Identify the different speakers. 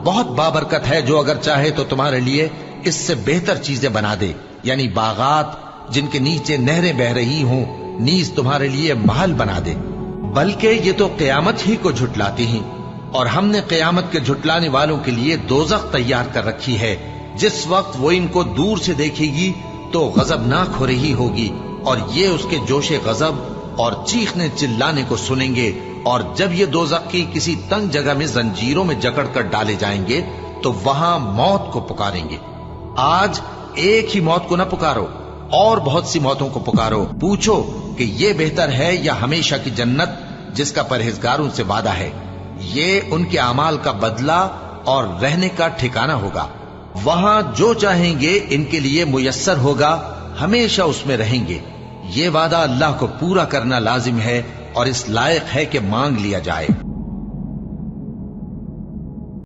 Speaker 1: بہت بابرکت ہے جو اگر چاہے تو تمہارے لیے اس سے بہتر چیزیں بنا دے، یعنی باغات جن کے نیچے نہریں بہ رہی ہوں، نیز تمہارے لیے محل بنا دے۔ بلکہ یہ تو قیامت ہی کو جھٹلاتی ہیں، اور ہم نے قیامت کے جھٹلانے والوں کے لیے دوزخ تیار کر رکھی ہے، جس وقت وہ ان کو دور سے دیکھے گی تو غضبناک ہو رہی ہوگی، اور یہ اس کے جوش غضب اور چیخنے چلانے کو سنیں گے۔ اور جب یہ دوزخ کی کسی تنگ جگہ میں زنجیروں میں جکڑ کر ڈالے جائیں گے تو وہاں موت کو پکاریں گے۔ آج ایک ہی موت کو نہ پکارو، اور بہت سی موتوں کو پکارو، پوچھو کہ یہ بہتر ہے یا ہمیشہ کی جنت جس کا پرہیزگاروں سے وعدہ ہے۔ یہ ان کے اعمال کا بدلہ اور رہنے کا ٹھکانہ ہوگا، وہاں جو چاہیں گے ان کے لیے میسر ہوگا، ہمیشہ اس میں رہیں گے۔ یہ وعدہ اللہ کو پورا کرنا لازم ہے اور اس لائق ہے کہ مانگ لیا جائے۔